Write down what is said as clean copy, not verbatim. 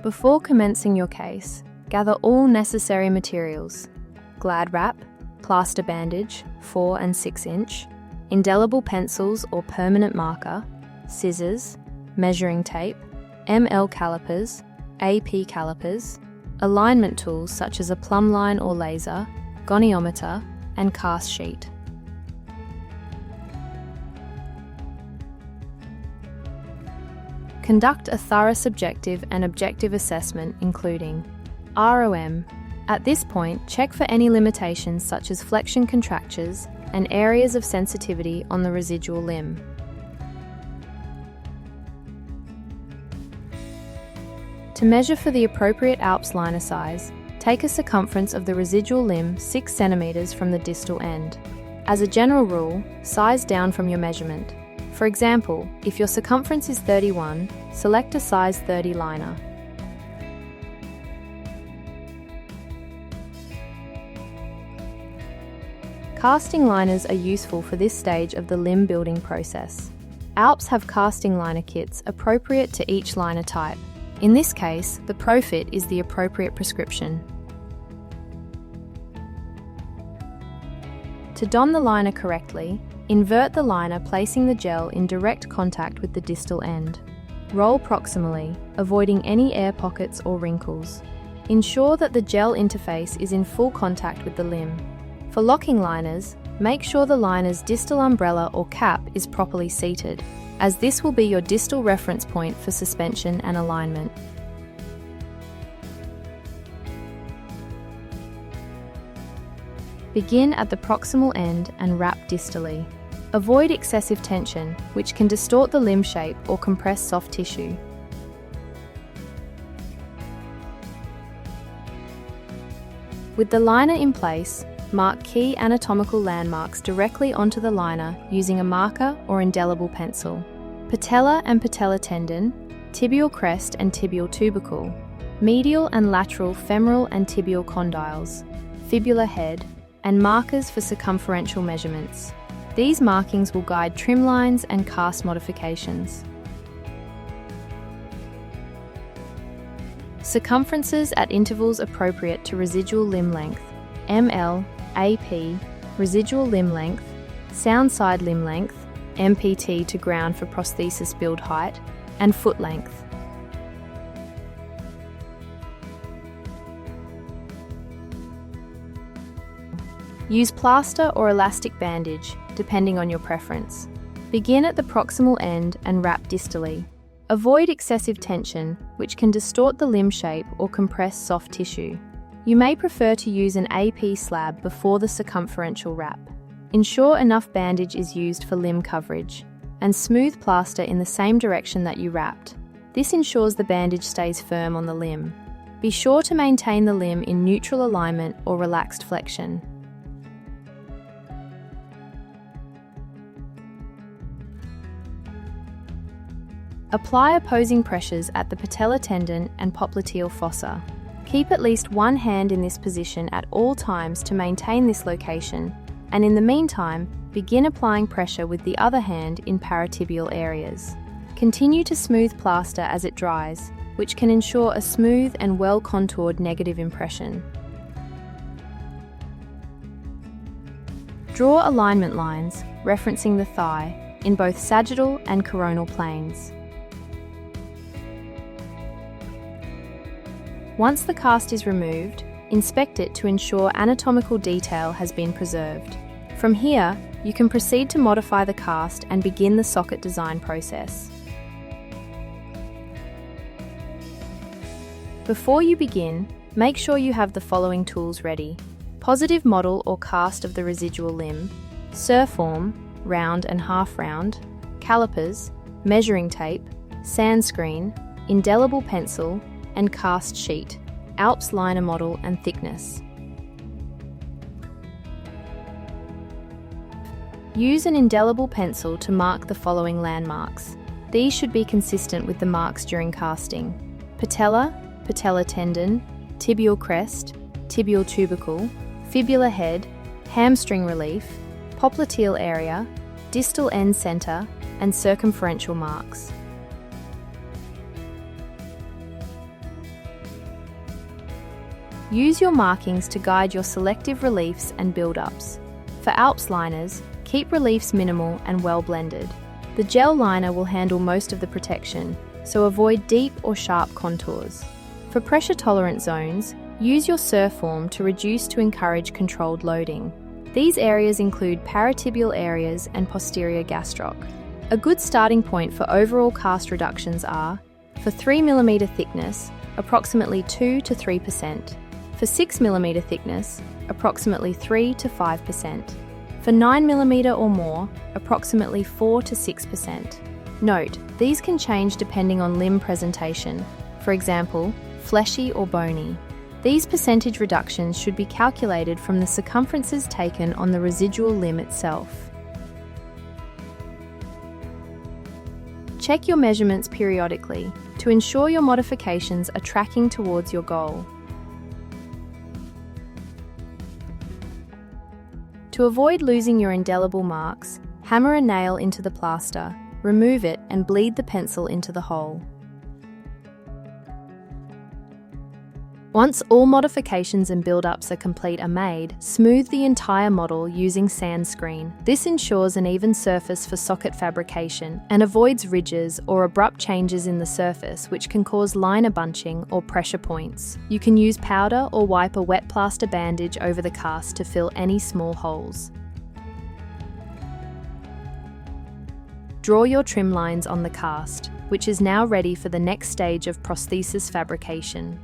Before commencing your case, gather all necessary materials: glad wrap, plaster bandage 4 and 6 inch, indelible pencils or permanent marker, scissors, measuring tape, ML calipers, AP calipers, alignment tools such as a plumb line or laser, goniometer, and cast sheet. Conduct a thorough subjective and objective assessment including ROM. At this point, check for any limitations such as flexion contractures and areas of sensitivity on the residual limb. To measure for the appropriate ALPS liner size, take a circumference of the residual limb 6 cm from the distal end. As a general rule, size down from your measurement. For example, if your circumference is 31, select a size 30 liner. Casting liners are useful for this stage of the limb building process. ALPS have casting liner kits appropriate to each liner type. In this case, the ProFit is the appropriate prescription. To don the liner correctly, invert the liner, placing the gel in direct contact with the distal end. Roll proximally, avoiding any air pockets or wrinkles. Ensure that the gel interface is in full contact with the limb. For locking liners, make sure the liner's distal umbrella or cap is properly seated, as this will be your distal reference point for suspension and alignment. Begin at the proximal end and wrap distally. Avoid excessive tension, which can distort the limb shape or compress soft tissue. With the liner in place, mark key anatomical landmarks directly onto the liner using a marker or indelible pencil. Patella and patella tendon, tibial crest and tibial tubercle, medial and lateral femoral and tibial condyles, fibula head, and markers for circumferential measurements. These markings will guide trim lines and cast modifications. Circumferences at intervals appropriate to residual limb length, ML, AP, residual limb length, sound side limb length, MPT to ground for prosthesis build height, and foot length. Use plaster or elastic bandage, depending on your preference. Begin at the proximal end and wrap distally. Avoid excessive tension, which can distort the limb shape or compress soft tissue. You may prefer to use an AP slab before the circumferential wrap. Ensure enough bandage is used for limb coverage, and smooth plaster in the same direction that you wrapped. This ensures the bandage stays firm on the limb. Be sure to maintain the limb in neutral alignment or relaxed flexion. Apply opposing pressures at the patella tendon and popliteal fossa. Keep at least one hand in this position at all times to maintain this location, and in the meantime, begin applying pressure with the other hand in paratibial areas. Continue to smooth plaster as it dries, which can ensure a smooth and well-contoured negative impression. Draw alignment lines, referencing the thigh, in both sagittal and coronal planes. Once the cast is removed, inspect it to ensure anatomical detail has been preserved. From here, you can proceed to modify the cast and begin the socket design process. Before you begin, make sure you have the following tools ready: positive model or cast of the residual limb, surform, round and half round, calipers, measuring tape, sand screen, indelible pencil, and cast sheet, ALPS liner model and thickness. Use an indelible pencil to mark the following landmarks. These should be consistent with the marks during casting: patella, patella tendon, tibial crest, tibial tubercle, fibula head, hamstring relief, popliteal area, distal end center, and circumferential marks. Use your markings to guide your selective reliefs and build-ups. For ALPS liners, keep reliefs minimal and well blended. The gel liner will handle most of the protection, so avoid deep or sharp contours. For pressure-tolerant zones, use your Surform to reduce to encourage controlled loading. These areas include paratibial areas and posterior gastroc. A good starting point for overall cast reductions are, for 3 mm thickness, approximately 2 to 3%. For 6 mm thickness, approximately 3 to 5%. For 9 mm or more, approximately 4 to 6%. Note, these can change depending on limb presentation, for example, fleshy or bony. These percentage reductions should be calculated from the circumferences taken on the residual limb itself. Check your measurements periodically to ensure your modifications are tracking towards your goal. To avoid losing your indelible marks, hammer a nail into the plaster, remove it and bleed the pencil into the hole. Once all modifications and build-ups are complete are made, smooth the entire model using sand screen. This ensures an even surface for socket fabrication and avoids ridges or abrupt changes in the surface which can cause liner bunching or pressure points. You can use powder or wipe a wet plaster bandage over the cast to fill any small holes. Draw your trim lines on the cast, which is now ready for the next stage of prosthesis fabrication.